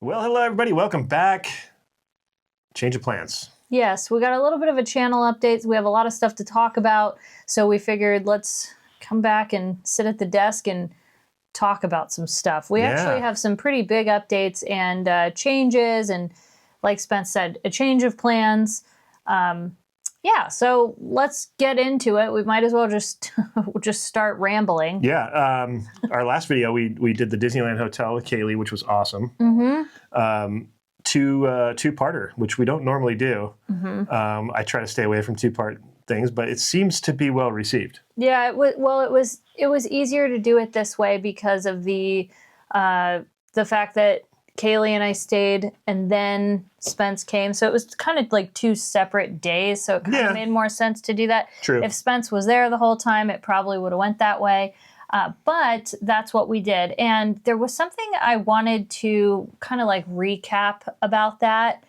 Well, hello, everybody. Welcome back. Change of plans. Yes, we got a little bit of a channel update. We have a lot of stuff to talk about. So we figured let's come back and sit at the desk and talk about some stuff. We actually have some pretty big updates and changes. And like Spence said, a change of plans. Yeah, so let's get into it. We might as well just start rambling. Yeah, our last video, we did the Disneyland Hotel with Kaylee, which was awesome. Two-parter, which we don't normally do. I try to stay away from two-part things, but it seems to be well received. Yeah, it was easier to do it this way because of the fact that Kaylee and I stayed and then Spence came. So it was kind of like two separate days. So it kind of made more sense to do that. True. If Spence was there the whole time, it probably would have went that way. But that's what we did. And there was something I wanted to kind of like recap about that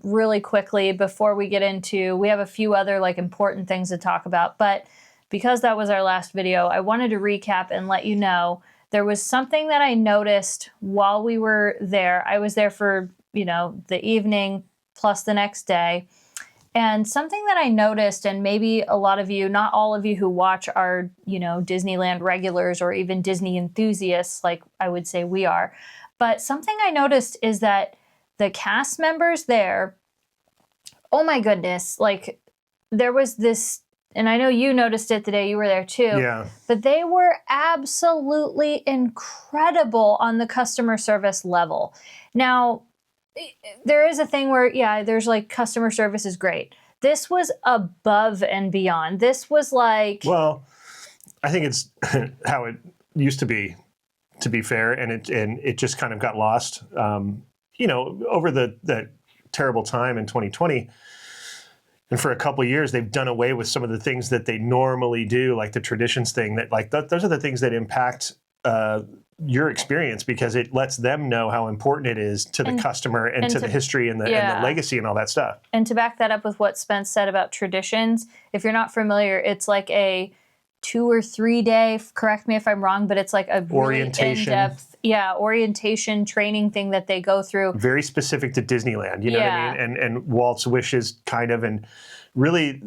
really quickly before we get into, we have a few other like important things to talk about. But because that was our last video, I wanted to recap and let you know there was something that I noticed while we were there. I was there for, the evening plus the next day. And something that I noticed, and maybe a lot of you, not all of you who watch are, Disneyland regulars or even Disney enthusiasts, like I would say we are. But something I noticed is that the cast members there, oh my goodness, like there was this, and I know you noticed it the day you were there too. Yeah. But they were absolutely incredible on the customer service level. Now, there is a thing where, there's like customer service is great. This was above and beyond. This was like... Well, I think it's how it used to be fair, and it just kind of got lost. Over the terrible time in 2020, and for a couple of years, they've done away with some of the things that they normally do, like the traditions thing. That those are the things that impact your experience, because it lets them know how important it is to the customer and to the history and the legacy and all that stuff. And to back that up with what Spence said about traditions, if you're not familiar, it's like a 2 or 3 day, correct me if I'm wrong, but it's like a really in-depth, orientation training thing that they go through. Very specific to Disneyland, you know what I mean? And Walt's wishes kind of, and really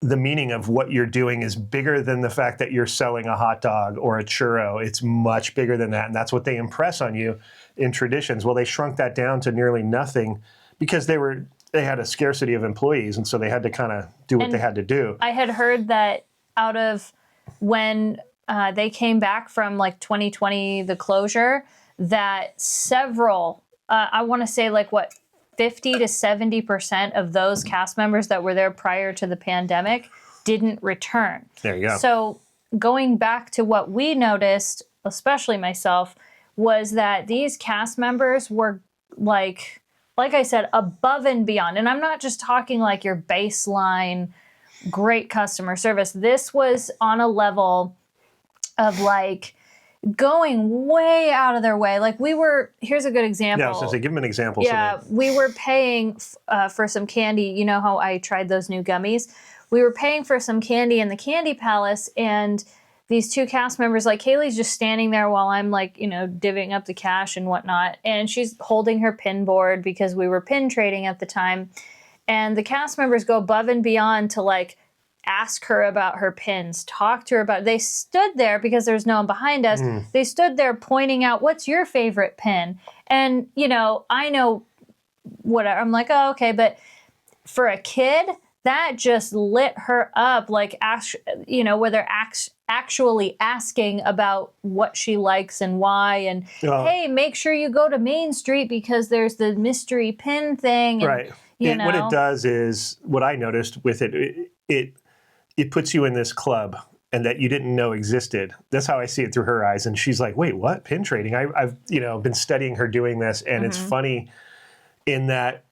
the meaning of what you're doing is bigger than the fact that you're selling a hot dog or a churro. It's much bigger than that. And that's what they impress on you in traditions. Well, they shrunk that down to nearly nothing because they had a scarcity of employees. And so they had to kind of do what they had to do. I had heard that out of when they came back from like 2020, the closure, that several, I want to say like 50 to 70% of those cast members that were there prior to the pandemic didn't return. There you go. So going back to what we noticed, especially myself, was that these cast members were like I said, above and beyond. And I'm not just talking like your baseline great customer service. This was on a level of like going way out of their way. Like here's a good example. Yeah, I was going to say, give them an example. Yeah, we were paying for some candy. You know how I tried those new gummies? We were paying for some candy in the Candy Palace, and these two cast members, like Kaylee's just standing there while I'm like, divvying up the cash and whatnot. And she's holding her pin board because we were pin trading at the time. And the cast members go above and beyond to like ask her about her pins, talk to her about, they stood there because there's no one behind us. They stood there pointing out, what's your favorite pin? And, I know whatever. I'm like, oh, okay. But for a kid, that just lit her up. Like, where they're actually asking about what she likes and why. And, hey, make sure you go to Main Street because there's the mystery pin thing. And, right. What it does is, what I noticed with it puts you in this club and that you didn't know existed. That's how I see it through her eyes. And she's like, wait, what? Pin trading? I've been studying her doing this. And it's funny in that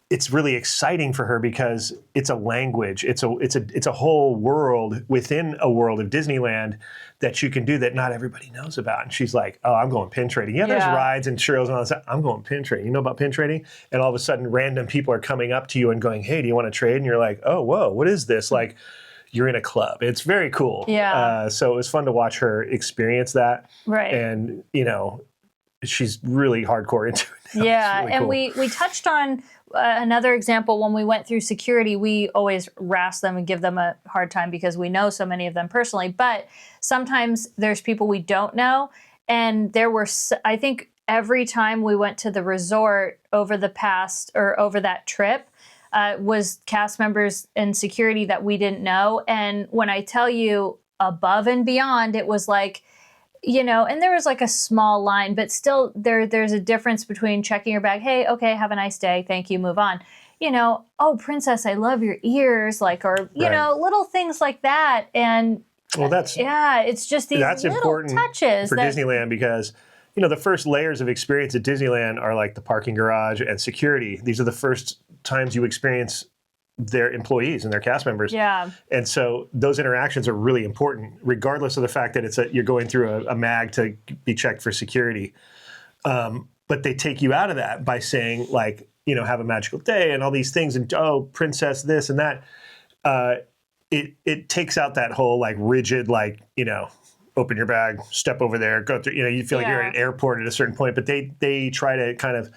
it's really exciting for her because it's a language. It's a whole world within a world of Disneyland that you can do that not everybody knows about. And she's like, oh, I'm going pin trading. Yeah, there's rides and churros and all that. I'm going pin trading. You know about pin trading? And all of a sudden, random people are coming up to you and going, hey, do you want to trade? And you're like, oh, whoa, what is this? Like, you're in a club. It's very cool. Yeah. So it was fun to watch her experience that. Right. And, she's really hardcore into it now. Yeah, It's really and cool. we touched on another example when we went through security. We always razz them and give them a hard time because we know so many of them personally. But sometimes there's people we don't know, and there were I think every time we went to the resort over that trip was cast members and security that we didn't know. And when I tell you above and beyond, it was like, and there was like a small line, but still there's a difference between checking your bag. Hey, okay, have a nice day. Thank you. Move on. Oh, princess, I love your ears. Like, or, little things like that. And Well, it's just these that's little important touches for Disneyland because, the first layers of experience at Disneyland are like the parking garage and security. These are the first times you experience their employees and their cast members. Yeah. And so those interactions are really important, regardless of the fact that you're going through a mag to be checked for security. But they take you out of that by saying, like, have a magical day and all these things, and princess this and that. It takes out that whole like rigid, like, open your bag, step over there, go through. You feel like you're at an airport at a certain point. But they try to kind of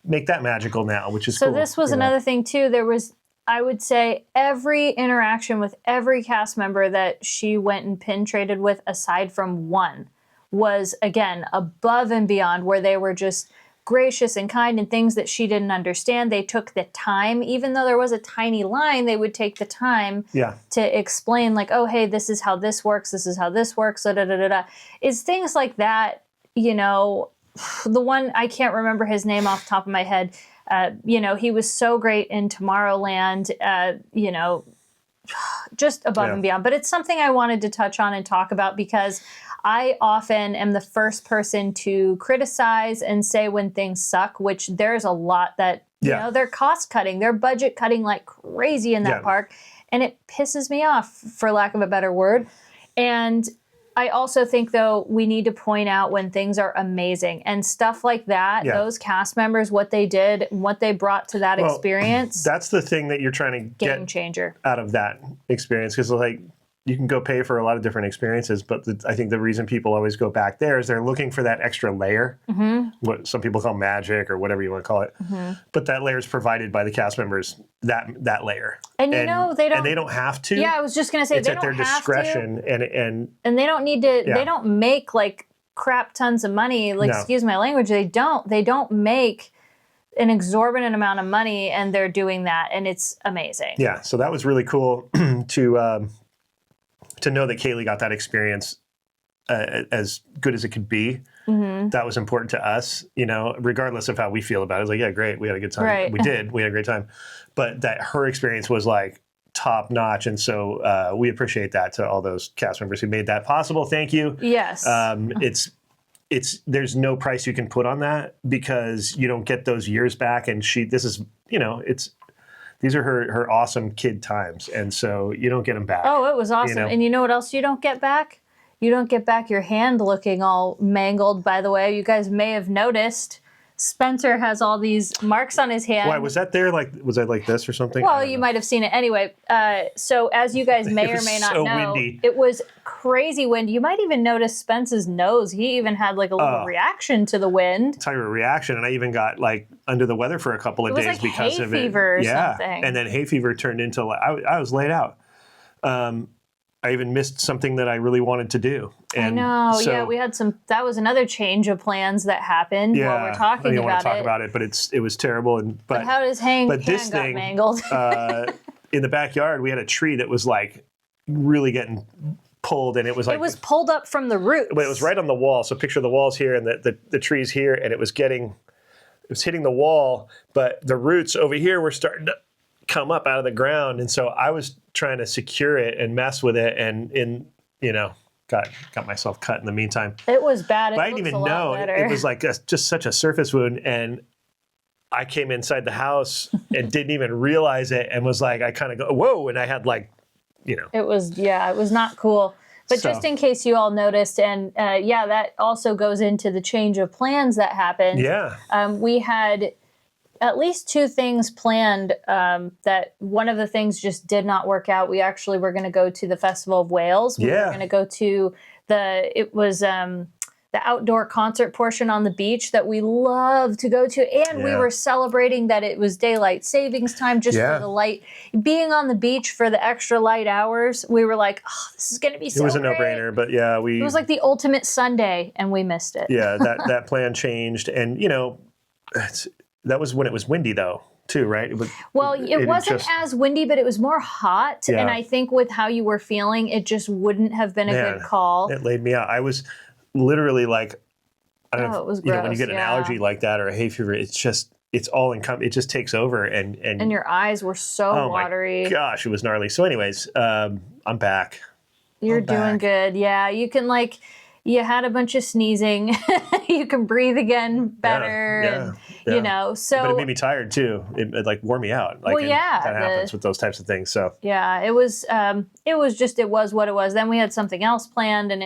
make that magical now, which is cool. So this was another thing too. There was, I would say, every interaction with every cast member that she went and pin traded with, aside from one, was, again, above and beyond, where they were just gracious and kind and things that she didn't understand. They took the time, even though there was a tiny line, they would take the time to explain, like, oh, hey, this is how this works. This is how this works. Da, da, da, da, da. It's things like that, the one, I can't remember his name off the top of my head. He was so great in Tomorrowland, just above and beyond. But it's something I wanted to touch on and talk about because I often am the first person to criticize and say when things suck, which there's a lot that, they're cost cutting, they're budget cutting like crazy in that park. And it pisses me off, for lack of a better word. And I also think, though, we need to point out when things are amazing and stuff like that. Yeah. Those cast members, what they did, what they brought to that experience. That's the thing that you're trying to game changer out of that experience. Because, like, you can go pay for a lot of different experiences, but I think the reason people always go back there is they're looking for that extra layer, what some people call magic or whatever you want to call it. But that layer is provided by the cast members, that layer. And they don't have to. Yeah, I was just going to say, it's they at don't their discretion. And they don't need to, they don't make like crap tons of money. Like, excuse my language, they don't make an exorbitant amount of money, and they're doing that, and it's amazing. Yeah, so that was really cool to know that Kaylee got that experience as good as it could be. That was important to us, regardless of how we feel about it. It was like, yeah, great, we had a good time. Right. We had a great time. But that her experience was like top notch. And so we appreciate that to all those cast members who made that possible. Thank you. Yes. There's no price you can put on that because you don't get those years back. And these are her awesome kid times, and so you don't get them back. Oh, it was awesome. And you know what else you don't get back? You don't get back your hand looking all mangled, by the way. You guys may have noticed Spencer has all these marks on his hand. Why, was that there? Like, was that like this or something? Well, you might have seen it. Anyway, so as you guys may or may not know, windy. It was crazy wind. You might even notice Spence's nose. He even had like a little reaction to the wind. Tell you a reaction, and I even got like under the weather for a couple of days like because hay of it. Fever or something. And then hay fever turned into I was laid out. I even missed something that I really wanted to do. And I know. so, we had that was another change of plans that happened while we're talking about it. I don't want to talk about it, but it was terrible. But how does hand got mangled? In the backyard, we had a tree that was like really getting pulled, and it was like... It was pulled up from the roots. But it was right on the wall. So picture the walls here and the trees here, and it was hitting the wall, but the roots over here were starting to come up out of the ground. And so I was trying to secure it and mess with it, and got myself cut in the meantime. It was bad. But I didn't even know. It was like just such a surface wound, and I came inside the house and didn't even realize it, and was like, I kind of go, whoa, and I had like, It was not cool. But just in case you all noticed, and that also goes into the change of plans that happened. Yeah. We had at least two things planned that one of the things just did not work out. We actually were going to go to the Festival of Wales. We were going to go to there the outdoor concert portion on the beach that we love to go to. And we were celebrating that it was daylight savings time just for the light. Being on the beach for the extra light hours, we were like, oh, this is going to be so It was a great. no-brainer, but It was like the ultimate Sunday, and we missed it. Yeah, that plan changed. And, that was when it was windy, though, too, right? It wasn't as windy, but it was more hot. Yeah. And I think with how you were feeling, it just wouldn't have been a good call. It laid me out. I was literally like, I don't know, it was gross, when you get an allergy like that or a hay fever, it just takes over. And your eyes were so watery. My gosh, it was gnarly. So anyways, I'm back. You're doing good. Yeah, you can you had a bunch of sneezing. You can breathe again better. So. But it made me tired too. It wore me out. That happens with those types of things. So. Yeah, it was what it was. Then we had something else planned, and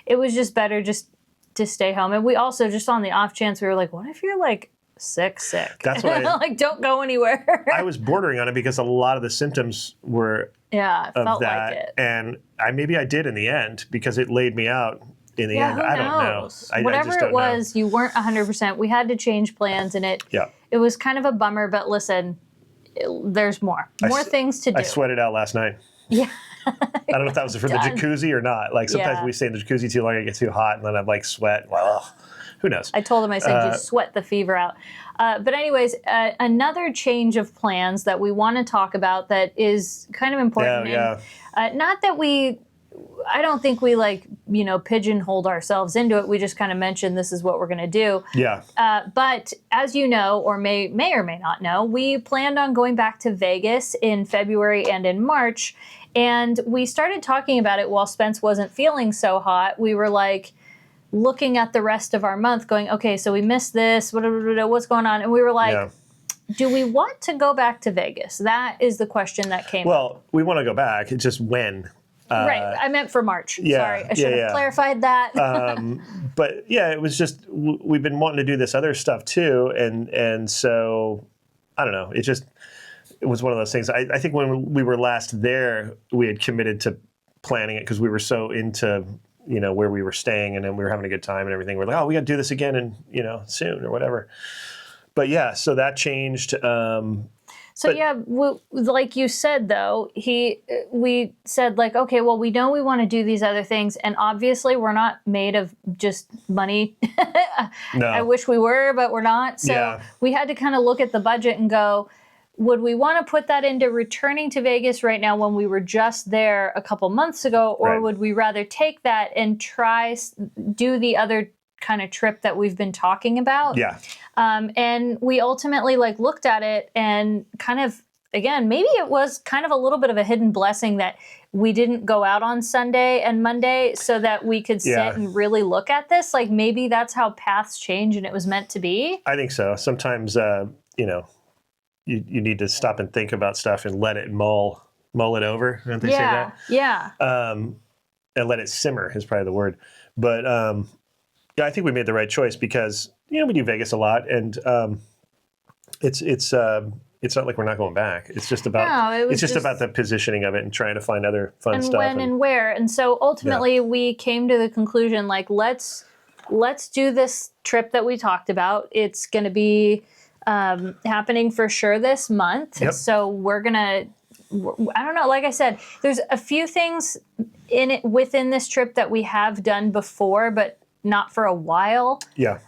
it was just better just to stay home. And we also, just on the off chance, we were like, what if you're sick? That's what don't go anywhere. I was bordering on it because a lot of the symptoms were it felt like it. And maybe I did in the end because it laid me out in the end. I don't know. Whatever it was, you weren't 100%. We had to change plans, and it was kind of a bummer, but listen, there's more things to do. I sweated out last night. Yeah. I don't know if that was from the jacuzzi or not. Sometimes we stay in the jacuzzi too long, it gets too hot, and then I'm sweat. Well, who knows? I told him, I said, you sweat the fever out. But anyways, another change of plans that we want to talk about that is kind of important. Not that I don't think we pigeonholed ourselves into it. We just kind of mentioned this is what we're going to do. Yeah. But as you know, or may or may not know, we planned on going back to Vegas in February and in March. And we started talking about it while Spence wasn't feeling so hot. We were looking at the rest of our month going, okay, so we missed this, what's going on? And we were do we want to go back to Vegas? That is the question that came up. Well, we want to go back. It's just when. Right. I meant for March. Sorry. I should have clarified that. But yeah, it was just, we've been wanting to do this other stuff too. And so, I don't know. It was one of those things. I think when we were last there, we had committed to planning it because we were so into, where we were staying, and then we were having a good time and everything. We're like, oh, we got to do this again and, soon or whatever. But yeah, so that changed. Like you said, though, we said okay, well, we know we want to do these other things, and obviously we're not made of just money. No. I wish we were, but we're not. So we had to kind of look at the budget and go, would we want to put that into returning to Vegas right now when we were just there a couple months ago, or would we rather take that and do the other kind of trip that we've been talking about? Yeah. And we ultimately looked at it and kind of, again, maybe it was kind of a little bit of a hidden blessing that we didn't go out on Sunday and Monday so that we could sit and really look at this. Maybe that's how paths change and it was meant to be. I think so. Sometimes, you need to stop and think about stuff and let it mull it over. Don't they say that? Yeah. And let it simmer is probably the word. But I think we made the right choice because we do Vegas a lot, and it's not like we're not going back. It's just about about the positioning of it and trying to find other fun stuff. When and where. And so ultimately we came to the conclusion let's do this trip that we talked about. It's going to be happening for sure this month. Yep. So we're going to, I don't know, like I said, there's a few things within this trip that we have done before, but not for a while. Yeah.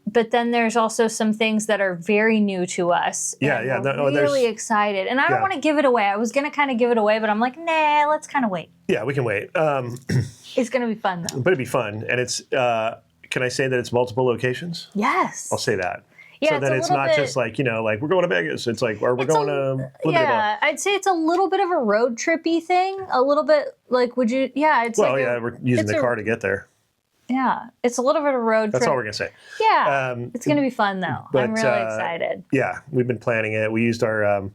But then there's also some things that are very new to us. Yeah. We're really excited. And I don't want to give it away. I was going to kind of give it away, but I'm like, nah, let's kind of wait. Yeah, we can wait. It's going to be fun, though. But it'd be fun. And it's, can I say that it's multiple locations? Yes. I'll say that. Yeah, so that it's not just we're going to Vegas. It's or we're going to... I'd say it's a little bit of a road trippy thing. A little bit would you... Yeah, it's we're using the car to get there. Yeah, it's a little bit of a road trip. That's all we're going to say. Yeah, it's going to be fun, though. I'm really excited. Yeah, we've been planning it. We used our...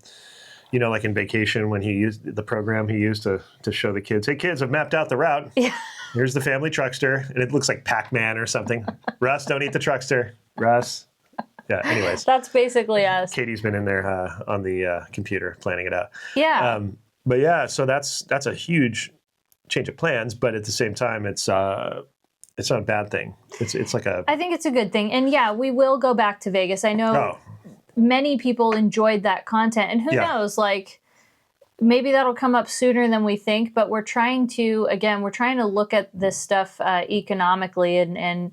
in vacation when he used the program he used to show the kids, hey kids, I've mapped out the route. Yeah. Here's the family truckster. And it looks like Pac-Man or something. Russ, don't eat the truckster. Russ. Yeah, anyways. That's basically us. Katie's been in there on the computer planning it out. Yeah. But yeah, so that's a huge change of plans. But at the same time, it's it's not a bad thing. It's like a I think it's a good thing. And yeah, we will go back to Vegas. I know oh many people enjoyed that content, and who Yeah. knows, like maybe that'll come up sooner than we think, but we're trying to look at this stuff economically and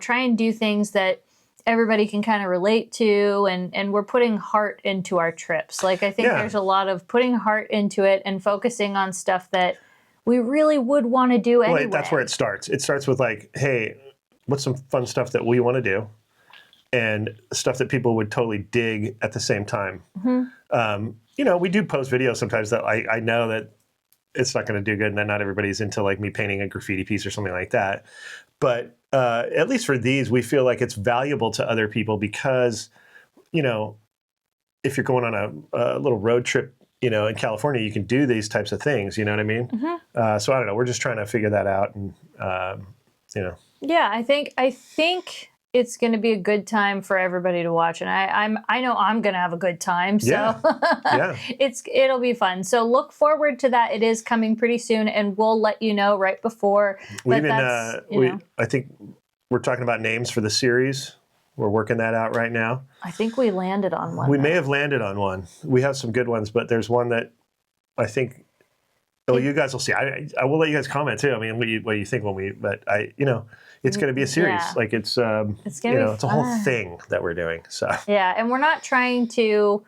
try and do things that everybody can kind of relate to, and we're putting heart into our trips. Like I think Yeah. there's a lot of putting heart into it and focusing on stuff that we really would want to do anyway. well, that's where it starts. It starts with like, hey, what's some fun stuff that we want to do, and stuff that people would totally dig at the same time. We do post videos sometimes that I know that it's not going to do good, and that not everybody's into like me painting a graffiti piece or something like that. But at least for these, we feel like it's valuable to other people because, if you're going on a little road trip, in California, you can do these types of things. You know what I mean? So I don't know. We're just trying to figure that out, and Yeah, I think it's going to be a good time for everybody to watch, and I know I'm going to have a good time. So Yeah. it'll be fun. So look forward to that. It is coming pretty soon, and we'll let you know right before. We But even that's, I think we're talking about names for the series. We're working that out right now. I think we landed on one. We may have landed on one. We have some good ones, but there's one that I think. Oh, you guys will see. I will let you guys comment too. I mean, what do you think it's going to be a series. Yeah. Like it's gonna be it's a whole fun. thing that we're doing. So Yeah, and we're not trying to.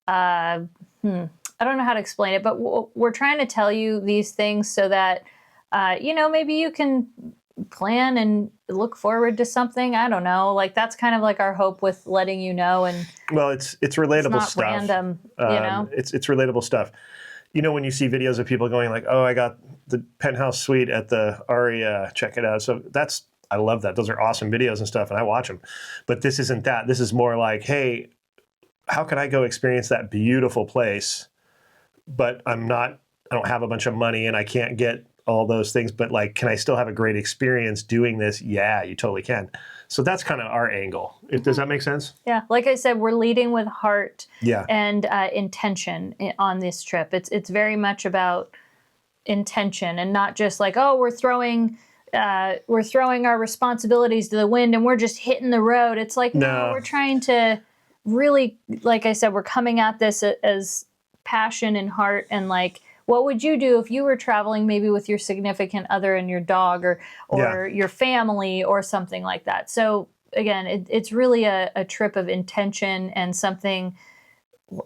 I don't know how to explain it, but we're trying to tell you these things so that maybe you can plan and look forward to something. I don't know. Like that's kind of like our hope with letting you know. And well, it's relatable it's not stuff. random. It's relatable stuff. When you see videos of people going like, "Oh, I got the penthouse suite at the Aria, check it out." So I love that. Those are awesome videos and stuff, and I watch them. But this isn't that. This is more like, hey, how can I go experience that beautiful place? But I don't have a bunch of money and I can't get all those things. But like, can I still have a great experience doing this? Yeah, you totally can. So that's kind of our angle. Does that make sense? Yeah, like I said, we're leading with heart Yeah. and intention on this trip. It's very much about intention and not just like, oh, we're throwing our responsibilities to the wind and we're just hitting the road. It's like, no, we're trying to really, like I said, we're coming at this as passion and heart, and like, what would you do if you were traveling maybe with your significant other and your dog or your family or something like that? So again, it's really a trip of intention and something.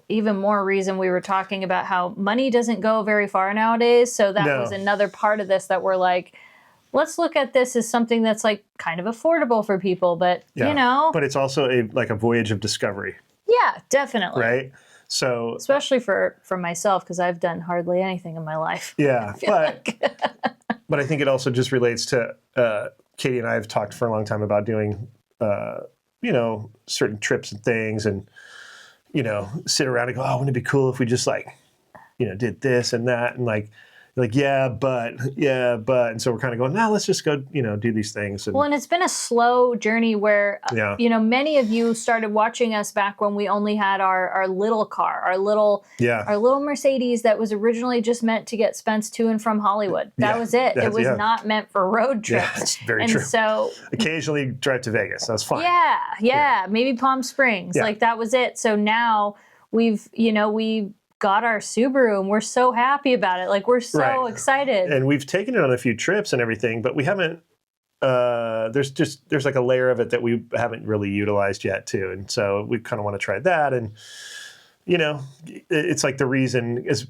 Even more reason we were talking about how money doesn't go very far nowadays. So that was another part of this that we're like, let's look at this as something that's like kind of affordable for people, but But it's also a voyage of discovery. Yeah, definitely. Right. So especially for myself, because I've done hardly anything in my life. Yeah, but I think it also just relates to Katie and I have talked for a long time about doing certain trips and things, and sit around and go, oh, wouldn't it be cool if we just did this and that, and like yeah, but, and so we're kind of going, no, let's just go, do these things. And, well, and it's been a slow journey where, many of you started watching us back when we only had our little car, our little Mercedes that was originally just meant to get Spence to and from Hollywood. That was it. It was not meant for road trips. Yeah, that's very true. So occasionally drive to Vegas. That's fine. Yeah. Maybe Palm Springs. Yeah. Like that was it. So now we got our Subaru and we're so happy about it. Like we're so excited. And we've taken it on a few trips and everything, but we haven't, there's like a layer of it that we haven't really utilized yet too. And so we kind of want to try that. And, it's like the reason is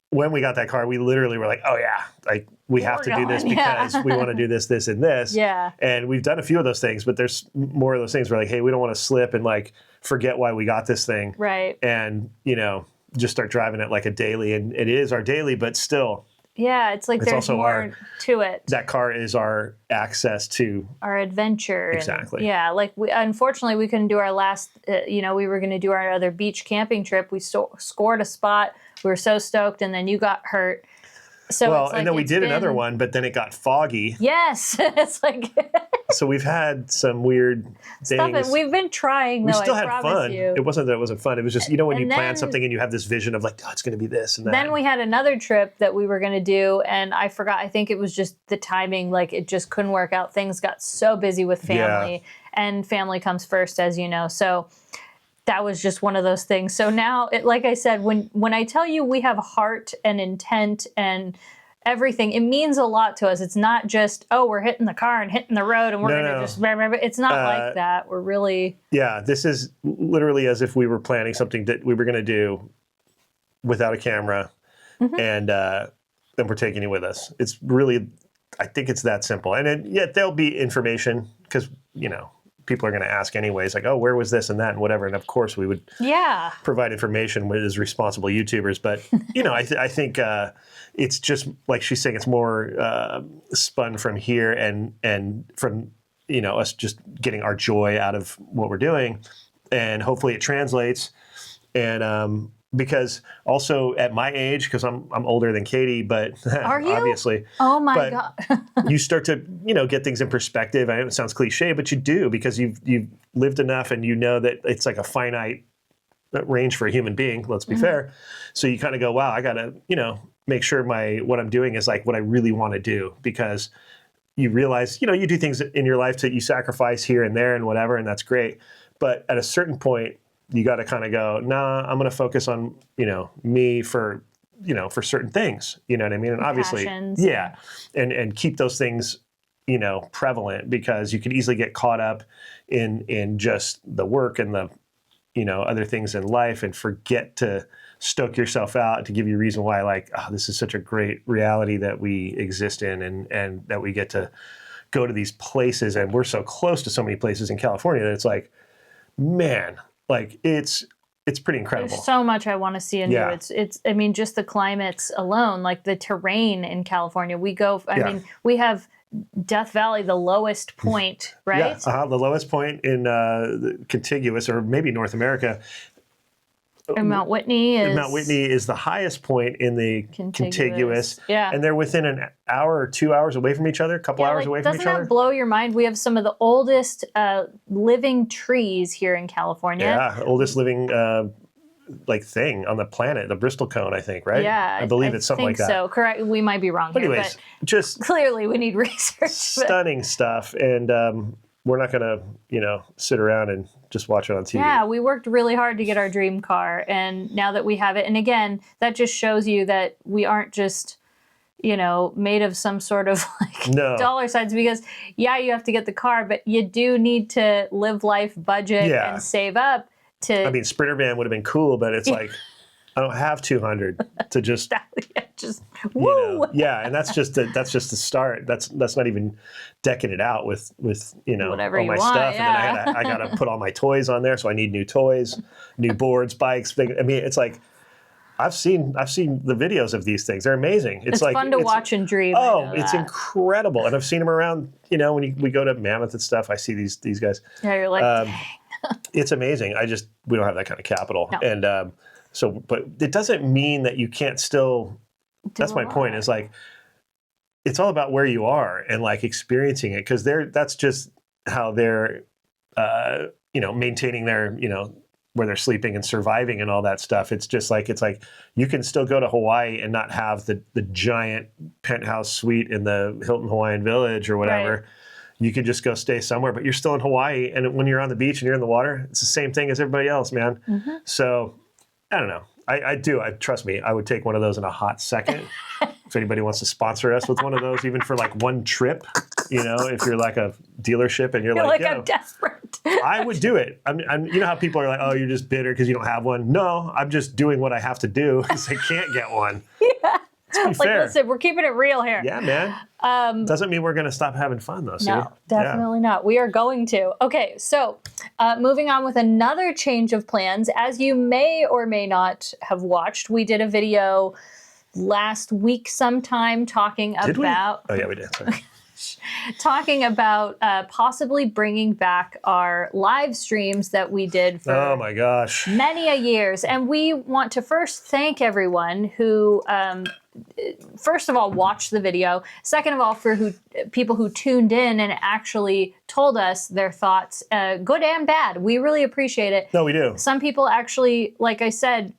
when we got that car, we literally were like, oh yeah, like we have to do this because we want to do this, this, and this. Yeah. And we've done a few of those things, but there's more of those things where like, hey, we don't want to slip and like forget why we got this thing. Right. And, just start driving it like a daily, and it is our daily, but still. Yeah, it's like there's more to it. That car is our access to our adventure. Exactly. And like unfortunately we couldn't do our last, we were going to do our other beach camping trip. We scored a spot. We were so stoked, and then you got hurt. So well, it's like and then we it's did another been- one, but then it got foggy. Yes, it's like So we've had some weird stop things. it. We've been trying. We though, still I had promise fun. you. It wasn't that it wasn't fun. It was just, when And you plan then- something and you have this vision of like, oh, it's going to be this and that. Then we had another trip that we were going to do, and I forgot. I think it was just the timing. Like, it just couldn't work out. Things got so busy with family, and family comes first, as you know. So that was just one of those things. So now, like I said, when I tell you we have heart and intent and everything, it means a lot to us. It's not just, oh, we're hitting the car and hitting the road and we're going to just remember. It's not like that. We're really... Yeah, this is literally as if we were planning something that we were going to do without a camera, and then we're taking it with us. It's really, I think it's that simple. And yet there'll be information because, people are going to ask anyways, like, oh, where was this and that and whatever. And of course we would provide information as responsible YouTubers. But, I think it's just, like she's saying, it's more spun from here and from, us just getting our joy out of what we're doing. And hopefully it translates. And because also at my age, because I'm older than Katie, but Are you? obviously. Oh my God. You start to, get things in perspective. I know it sounds cliche, but you do, because you've lived enough and you know that it's like a finite range for a human being, let's be fair. So you kind of go, wow, I got to, make sure what I'm doing is like what I really want to do, because you realize, you do things in your life that you sacrifice here and there and whatever, and that's great. But at a certain point, you got to kind of go, nah, I'm going to focus on, me for certain things, you know what I mean? And obviously, passions, and keep those things, prevalent, because you can easily get caught up in just the work and the, other things in life, and forget to stoke yourself out to give you a reason why, like, oh, this is such a great reality that we exist in, and that we get to go to these places, and we're so close to so many places in California that it's like, man, like it's pretty incredible. There's so much I want to see and do. It's I mean, just the climates alone, like the terrain in California. We go, I mean, we have Death Valley, the lowest point, right? Yeah, the lowest point in the contiguous, or maybe North America. And Mount Whitney is the highest point in the contiguous. Yeah. And they're within an hour or 2 hours away from each other, a couple hours away from each other. Doesn't that blow your mind? We have some of the oldest living trees here in California. Yeah, oldest living thing on the planet, the Bristol cone, I think, right? Yeah. I believe it's something like that. So, correct. We might be wrong But here, anyways, but just clearly we need research. Stunning stuff. And we're not going to, sit around and just watch it on TV. Yeah, we worked really hard to get our dream car, and now that we have it, and again, that just shows you that we aren't just, made of some sort of dollar signs, because you have to get the car, but you do need to live life, budget, and save up to. I mean, Sprinter van would have been cool, but it's like, I don't have 200 to just woo. And that's just the start. That's not even decking it out with whatever all my stuff. And then I gotta put all my toys on there, so I need new toys, new boards, bikes. I mean, it's like I've seen the videos of these things. They're amazing. It's like fun to watch and dream. Oh, it's incredible. And I've seen them around. When we go to Mammoth and stuff, I see these guys. Yeah, you're like, dang. It's amazing. We don't have that kind of capital, and. But it doesn't mean that you can't still. That's my point. Is like, it's all about where you are and like experiencing it, because that's just how they're, maintaining their, where they're sleeping and surviving and all that stuff. It's like you can still go to Hawaii and not have the giant penthouse suite in the Hilton Hawaiian Village or whatever. Right. You could just go stay somewhere, but you're still in Hawaii, and when you're on the beach and you're in the water, it's the same thing as everybody else, man. Mm-hmm. So. I don't know. I do. Trust me, I would take one of those in a hot second. If anybody wants to sponsor us with one of those, even for like one trip, if you're like a dealership and you're like I'm desperate. I would do it. I'm, you know how people are like, oh, you're just bitter because you don't have one. No, I'm just doing what I have to do because I can't get one. Yeah. Let's be fair. Listen, we're keeping it real here. Yeah, man. Doesn't mean we're going to stop having fun, though. See? No, definitely not. We are going to. Okay, so moving on with another change of plans. As you may or may not have watched, we did a video last week sometime talking about... Oh, yeah, we did. Sorry. Talking about possibly bringing back our live streams that we did for oh my gosh, many a years. And we want to first thank everyone who first of all, watch the video. Second of all, for people who tuned in and actually told us their thoughts, good and bad. We really appreciate it. No, we do. Some people actually, like I said,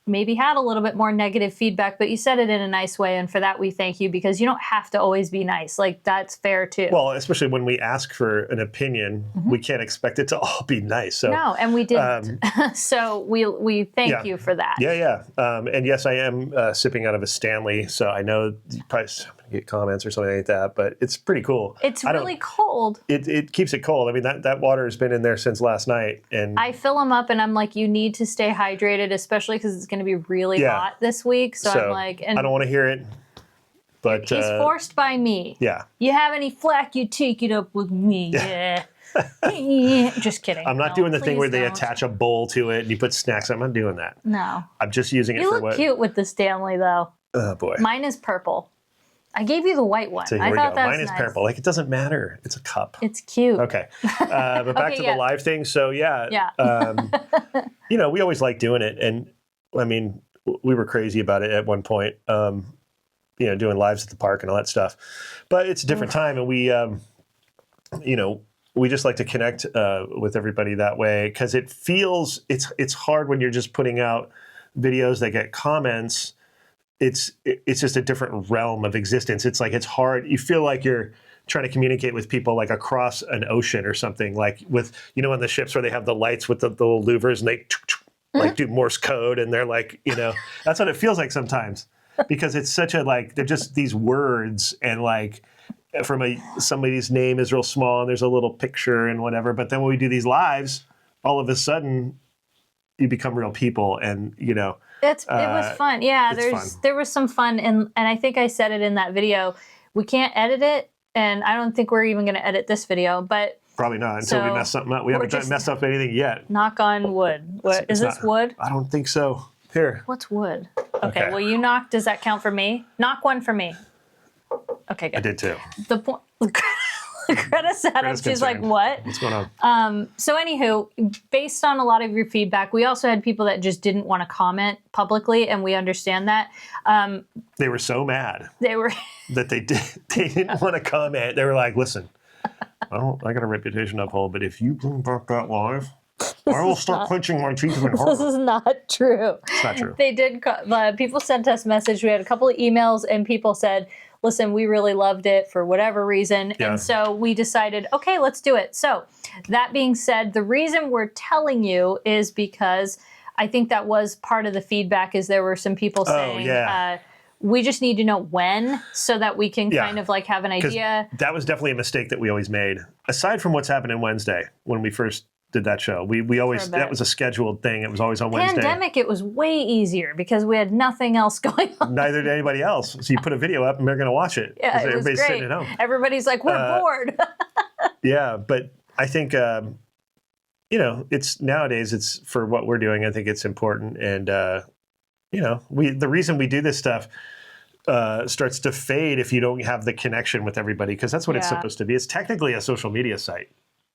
maybe had a little bit more negative feedback, but you said it in a nice way. And for that, we thank you, because you don't have to always be nice. Like, that's fair too. Well, especially when we ask for an opinion, we can't expect it to all be nice. So no, and we didn't. So we thank you for that. Yeah. And yes, I am sipping out of a Stanley. So I know you probably get comments or something like that, but it's pretty cool. It's really cold. It keeps it cold. I mean, that water has been in there since last night. And I fill them up and I'm like, you need to stay hydrated, especially because it's going to be really hot this week. So I'm like, and I don't want to hear it, but he's forced by me. Yeah. You have any flack, you take it up with me. Yeah. Just kidding. I'm not doing the thing where they attach a bowl to it and you put snacks. I'm not doing that. No. I'm just using it for what. You look cute with the Stanley, though. Oh, boy. Mine is purple. I gave you the white one. So I thought that Mine was is nice. purple. Like, it doesn't matter. It's a cup. It's cute. Okay. But back to the live thing. So, Yeah. we always like doing it. And, I mean, we were crazy about it at one point, doing lives at the park and all that stuff. But it's a different time. And we, we just like to connect with everybody that way, because it feels, it's hard when you're just putting out videos that get comments. It's just a different realm of existence. It's like, it's hard. You feel like you're trying to communicate with people like across an ocean or something, like with, on the ships where they have the lights with the little louvers and they like do Morse code. And they're like, that's what it feels like sometimes, because it's such a, like, they're just these words, and like somebody's name is real small and there's a little picture and whatever. But then when we do these lives, all of a sudden you become real people, and, it was fun. Yeah, there was some fun, and I think I said it in that video. We can't edit it, and I don't think we're even going to edit this video, but probably not until we mess something up. We haven't messed up anything yet. Knock on wood. Is this wood? I don't think so. Here. What's wood? Okay. Well, you knock. Does that count for me? Knock one for me. Okay, good. I did too. The point. Greta sat up. She's like, what? What's going on? So anywho, based on a lot of your feedback, we also had people that just didn't want to comment publicly, and we understand that. They were so mad. They were that they didn't want to comment. They were like, listen, I got a reputation to uphold, but if you bring back that live, I will start clenching my teeth even harder. This is not true. It's not true. They did. People sent us message. We had a couple of emails, and people said, listen, we really loved it for whatever reason. Yeah. And so we decided, okay, let's do it. So that being said, the reason we're telling you is because I think that was part of the feedback, is there were some people saying, we just need to know when, so that we can kind of like have an idea. That was definitely a mistake that we always made. Aside from what's happening Wednesday, when we first did that show, we always, that was a scheduled thing. It was always on Wednesday. Pandemic, it was way easier because we had nothing else going on. Neither did anybody else. So you put a video up and they're going to watch it. Yeah, it was great. Sitting at home. Everybody's like, we're bored. Yeah, but I think, it's nowadays, it's for what we're doing. I think it's important. And, the reason we do this stuff starts to fade if you don't have the connection with everybody, because that's what it's supposed to be. It's technically a social media site,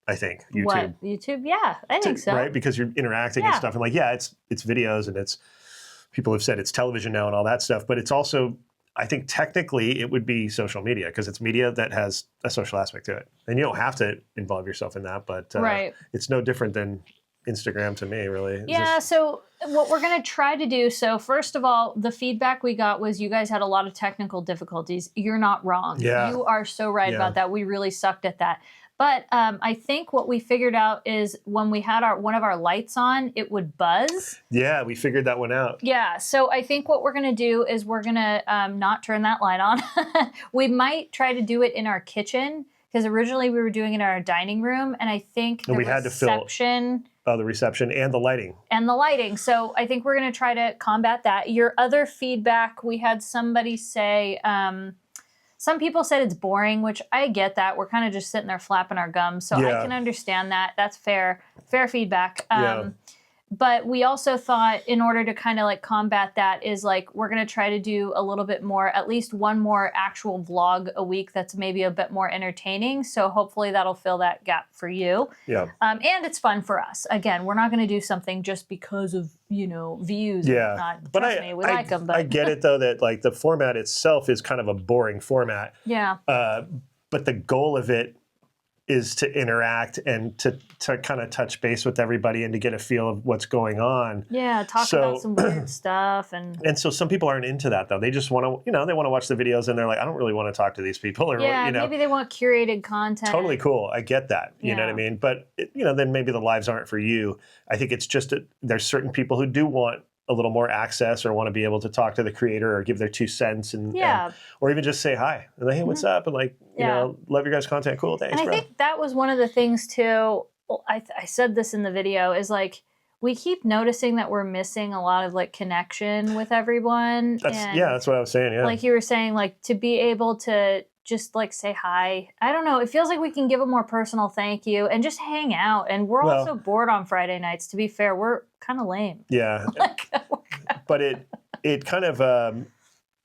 I think. YouTube. What? YouTube? Yeah, I think so. Right? Because you're interacting and stuff. And like, it's videos, and people have said it's television now and all that stuff. But it's also, I think technically it would be social media, because it's media that has a social aspect to it. And you don't have to involve yourself in that, but it's no different than Instagram to me, really. So what we're going to try to do, so first of all, the feedback we got was you guys had a lot of technical difficulties. You're not wrong. Yeah. You are so right about that. We really sucked at that. But I think what we figured out is when we had one of our lights on, it would buzz. Yeah, we figured that one out. Yeah, so I think what we're going to do is we're going to not turn that light on. We might try to do it in our kitchen, because originally we were doing it in our dining room, and I think the reception... the reception and the lighting. And the lighting. So I think we're going to try to combat that. Your other feedback, we had somebody say... some people said it's boring, which I get that. We're kind of just sitting there flapping our gums. So I can understand that. That's fair feedback. But we also thought in order to kind of like combat that is like we're going to try to do a little bit more, at least one more actual vlog a week that's maybe a bit more entertaining. So hopefully that'll fill that gap for you. Yeah. And it's fun for us. Again, we're not going to do something just because of, views. Yeah. And whatnot. But Trust me, we like them. But I get it though that like the format itself is kind of a boring format. Yeah. But the goal of it is to interact and to kind of touch base with everybody and to get a feel of what's going on. Yeah, talk about some weird stuff. And so some people aren't into that though. They just want to, they want to watch the videos and they're like, I don't really want to talk to these people. Or, maybe they want curated content. Totally cool. I get that. You know what I mean? But, then maybe the lives aren't for you. I think it's just there's certain people who do want a little more access or want to be able to talk to the creator or give their 2 cents or even just say hi and like, hey, what's up? And like, love your guys' content. Cool. Thanks, and I think that was one of the things too. I said this in the video is like, we keep noticing that we're missing a lot of like connection with everyone. That's what I was saying. Yeah. Like you were saying, like to be able to just like say hi. I don't know. It feels like we can give a more personal thank you and just hang out. And we're also bored on Friday nights. To be fair, we're kind of lame. Yeah. But it kind of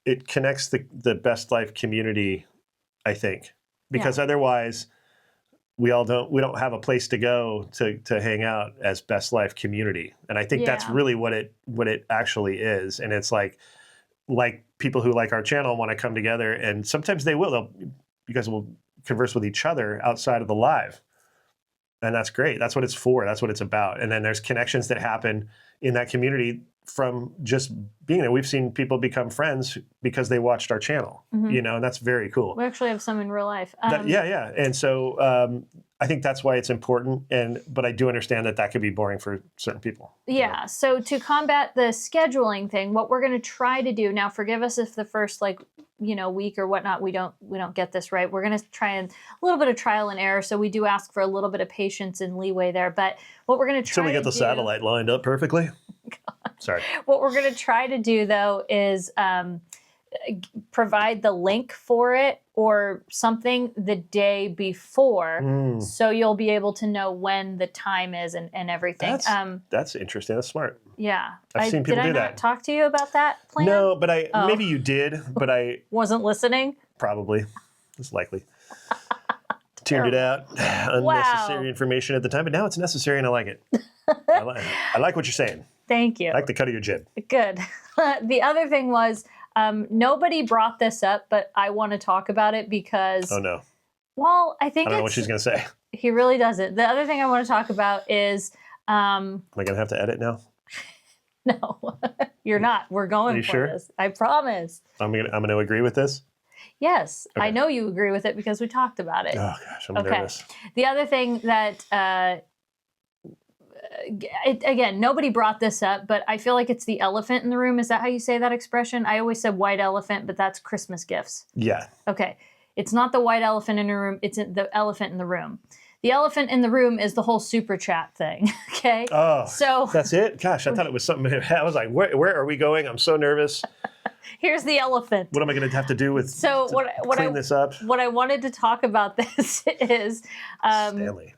it connects the Best Life community, I think, because otherwise we don't have a place to go to hang out as Best Life community. And I think that's really what it actually is. And it's like people who like our channel want to come together, and sometimes they will. You guys will converse with each other outside of the live. And that's great. That's what it's for. That's what it's about. And then there's connections that happen in that community from just being there. We've seen people become friends because they watched our channel, and that's very cool. We actually have some in real life. Yeah. And so I think that's why it's important. But I do understand that could be boring for certain people. Yeah. So to combat the scheduling thing, what we're going to try to do now, forgive us if the first week or whatnot, we don't get this right. We're going to try a little bit of trial and error. So we do ask for a little bit of patience and leeway there. But what we're going to try we get the satellite lined up perfectly. Sorry. What we're going to try to do though is provide the link for it or something the day before, so you'll be able to know when the time is and everything. That's interesting. That's smart. Yeah. I've seen people do that. Did I not talk to you about that plan? No, but maybe you did, but I wasn't listening. Probably. It's likely. Tuned it out. Unnecessary information at the time, but now it's necessary and I like it. I like what you're saying. Thank you. I like the cut of your jib. Good. The other thing was, nobody brought this up, but I want to talk about it because... Oh, no. Well, I think I don't know what she's going to say. He really doesn't. The other thing I want to talk about is... Am I going to have to edit now? No, you're not. We're going for this. I promise. I'm gonna agree with this? Yes. Okay. I know you agree with it because we talked about it. Oh, gosh. I'm nervous. The other thing that... again, nobody brought this up, but I feel like it's the elephant in the room. Is that how you say that expression? I always said white elephant, but that's Christmas gifts. Yeah. Okay. It's not the white elephant in the room. It's the elephant in the room. The elephant in the room is the whole super chat thing. Okay. Oh, so that's it? Gosh, I thought it was something. I was like, where are we going? I'm so nervous. Here's the elephant. What am I going to have to do with clean this up? What I wanted to talk about this is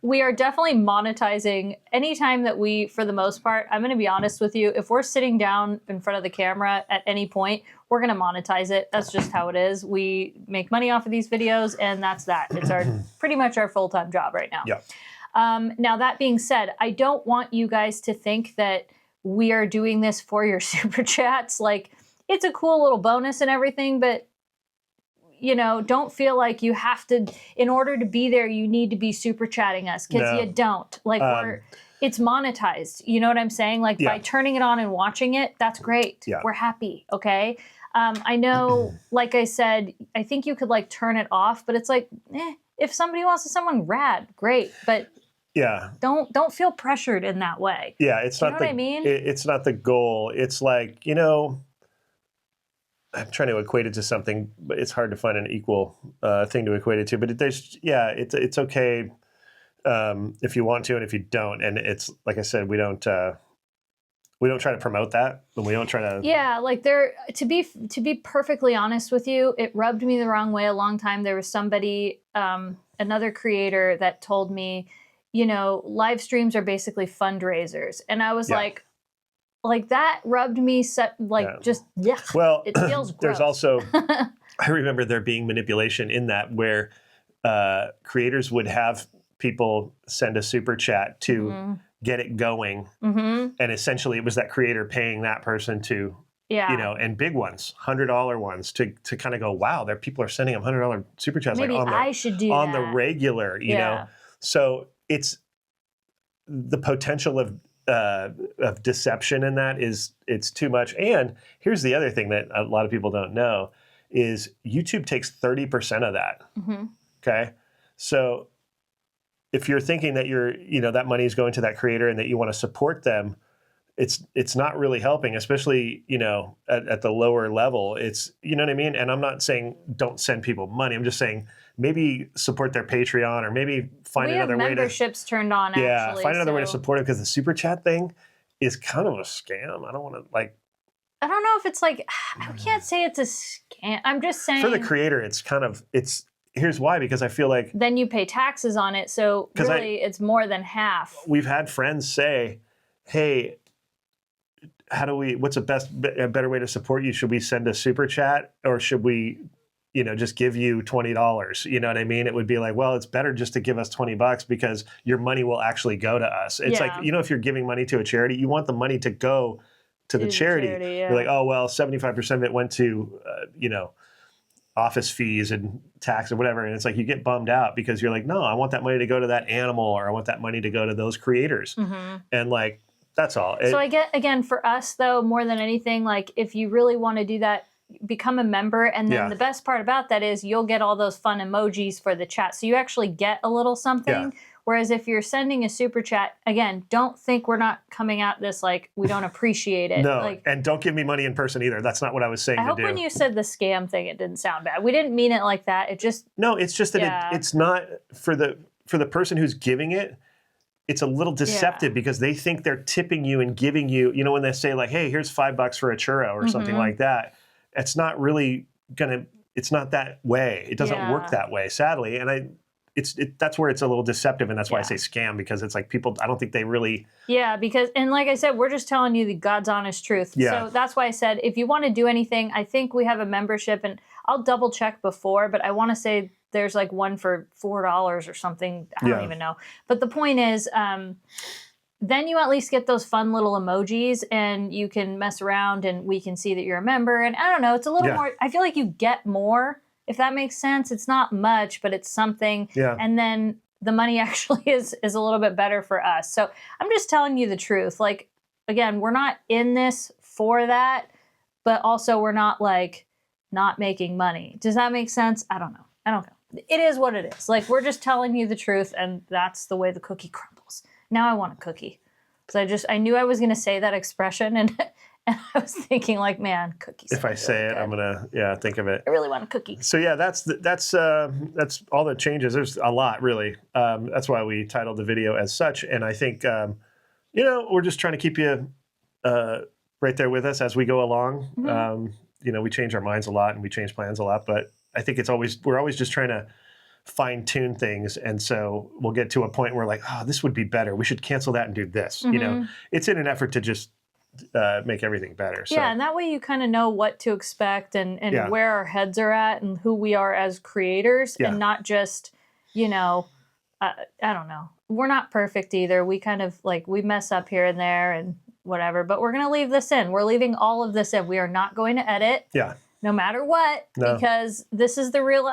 we are definitely monetizing anytime that we, for the most part, I'm going to be honest with you, if we're sitting down in front of the camera at any point, we're going to monetize it. That's just how it is. We make money off of these videos and that's that. It's pretty much our full-time job right now. Yeah. Now, that being said, I don't want you guys to think that we are doing this for your super chats. Like, it's a cool little bonus and everything, but, don't feel like you have to, in order to be there, you need to be super chatting us because you don't. Like, it's monetized. You know what I'm saying? Like, by turning it on and watching it, that's great. Yeah. We're happy. Okay. I know, like I said, I think you could like turn it off, but it's like, if somebody wants to someone rad, great. But don't feel pressured in that way. Yeah. It's not what I mean? It's not the goal. It's like, I'm trying to equate it to something, but it's hard to find an equal thing to equate it to. But it's okay if you want to and if you don't. And it's like I said, we don't try to promote that, and we don't try to. Yeah, like to be perfectly honest with you, it rubbed me the wrong way a long time. There was somebody, another creator, that told me, live streams are basically fundraisers. And I was Yeah. like that rubbed me just, yeah, Well, it feels gross. there's also, I remember there being manipulation in that where creators would have people send a super chat to get it going. And essentially it was that creator paying that person to, and big ones, $100 ones to kind of go, wow, people are sending them $100 super chats. Maybe I should do on that. the regular, you know? So it's the potential of deception in that it's too much. And here's the other thing that a lot of people don't know is YouTube takes 30% of that. Okay. So if you're thinking that that money is going to that creator and that you want to support them, it's not really helping, especially, at the lower level. It's, you know what I mean? And I'm not saying don't send people money. I'm just saying maybe support their Patreon or maybe find another way to... memberships turned on, actually. Find another way to support it because the super chat thing is kind of a scam. I don't want to, I don't know if it's I can't say it's a scam. I'm just saying... For the creator, here's why, because I feel like... Then you pay taxes on it, so really it's more than half. We've had friends say, hey... what's a better way to support you? Should we send a super chat or should we, just give you $20? You know what I mean? It would be like, well, it's better just to give us $20 because your money will actually go to us. It's like, if you're giving money to a charity, you want the money to go to the charity. You're like, oh, well, 75% of it went to, office fees and tax or whatever. And it's like, you get bummed out because you're like, no, I want that money to go to that animal or I want that money to go to those creators. And that's all. So I get, again, for us, though, more than anything, if you really want to do that, become a member. And then the best part about that is you'll get all those fun emojis for the chat. So you actually get a little something. Yeah. Whereas if you're sending a super chat, again, don't think we're not coming at this we don't appreciate it. No, and don't give me money in person either. That's not what I was saying to do. I hope when you said the scam thing, it didn't sound bad. We didn't mean it like that. It just... No, it's just that it's not for the person who's giving it. It's a little deceptive because they think they're tipping you and giving you, when they say hey, here's $5 for a churro or something like that. It's not really it's not that way. It doesn't work that way, sadly. And that's where it's a little deceptive. And that's why I say scam, because it's people, I don't think they really. Yeah, because, and like I said, we're just telling you the God's honest truth. Yeah. So that's why I said, if you want to do anything, I think we have a membership and I'll double check before, but I want to say there's one for $4 or something. I don't even know. But the point is, then you at least get those fun little emojis and you can mess around and we can see that you're a member. And I don't know, it's a little more, I feel like you get more, if that makes sense. It's not much, but it's something. Yeah. And then the money actually is a little bit better for us. So I'm just telling you the truth. Again, we're not in this for that, but also we're not not making money. Does that make sense? I don't know. It is what it is. We're just telling you the truth, and that's the way the cookie crumbles. Now I want a cookie. Because I knew I was going to say that expression, and I was thinking man, cookies. If I say it, I'm going to, think of it. I really want a cookie. So yeah, that's all the changes. There's a lot, really. That's why we titled the video as such. And I think, we're just trying to keep you right there with us as we go along. We change our minds a lot and we change plans a lot, but I think we're always just trying to fine tune things. And so we'll get to a point where this would be better. We should cancel that and do this. It's in an effort to just make everything better. So. Yeah. And that way you kind of know what to expect and where our heads are at and who we are as creators and not just, I don't know. We're not perfect either. We kind of we mess up here and there and whatever, but we're going to leave this in. We're leaving all of this in. We are not going to edit. Yeah. No matter what, because this is the real,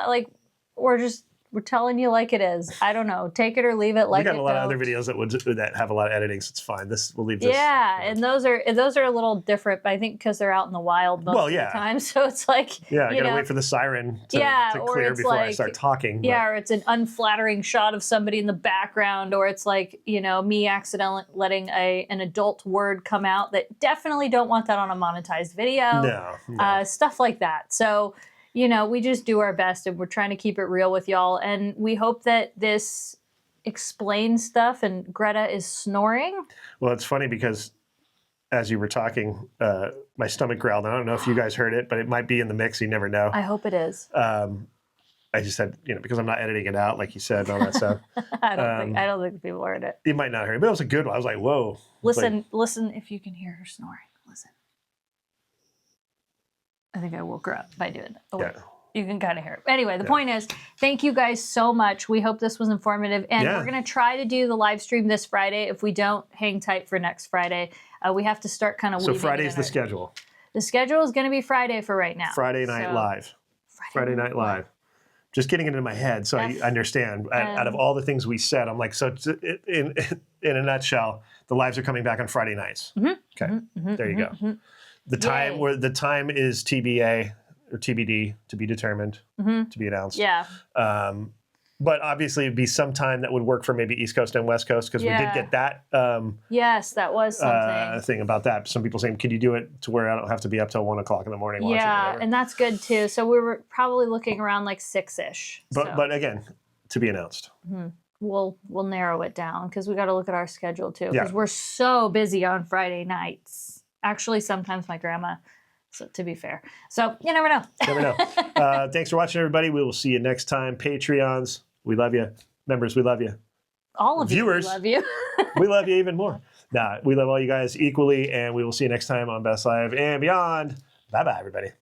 we're telling you like it is. I don't know. Take it or leave it. We got a lot of other videos that have a lot of editing, so it's fine. We'll leave this. Yeah, and those are a little different, but I think because they're out in the wild most of the time, so it's I gotta wait for the siren to clear before I start talking. Yeah, or it's an unflattering shot of somebody in the background, or it's me accidentally letting an adult word come out that definitely don't want that on a monetized video. No. Stuff like that. So. We just do our best and we're trying to keep it real with y'all. And we hope that this explains stuff and Greta is snoring. Well, it's funny because as you were talking, my stomach growled. I don't know if you guys heard it, but it might be in the mix. You never know. I hope it is. I just said, because I'm not editing it out, like you said, and all that stuff. I don't think people heard it. You might not hear it, but it was a good one. I was like, whoa. Listen if you can hear her snoring. Listen. I think I woke her up by doing that. Oh, Yeah. You can kind of hear it. Anyway, the point is, thank you guys so much. We hope this was informative. And we're going to try to do the live stream this Friday. If we don't, hang tight for next Friday. We have to start kind of So Friday's the schedule. The schedule is going to be Friday for right now. Friday Night Live. Friday Night Live. Just getting it in my head so I understand. Out of all the things we said, I'm like, so in a nutshell, the lives are coming back on Friday nights. Okay, there you go. The time is TBA or TBD, to be determined, to be announced. Yeah. But obviously, it'd be some time that would work for maybe East Coast and West Coast, because we did get that. Yes, that was something. Thing about that. Some people saying, "Could you do it to where I don't have to be up till 1 o'clock in the morning?" Yeah, and that's good too. So we were probably looking around like 6-ish. But again, to be announced. We'll narrow it down because we got to look at our schedule too. Because we're so busy on Friday nights. Actually, sometimes my grandma. So to be fair, so you never know. Never know. Thanks for watching, everybody. We will see you next time. Patreons, we love you. Members, we love you. All of Viewers, you, we love you. We love you even more. We love all you guys equally, and we will see you next time on Best Live and Beyond. Bye-bye, everybody.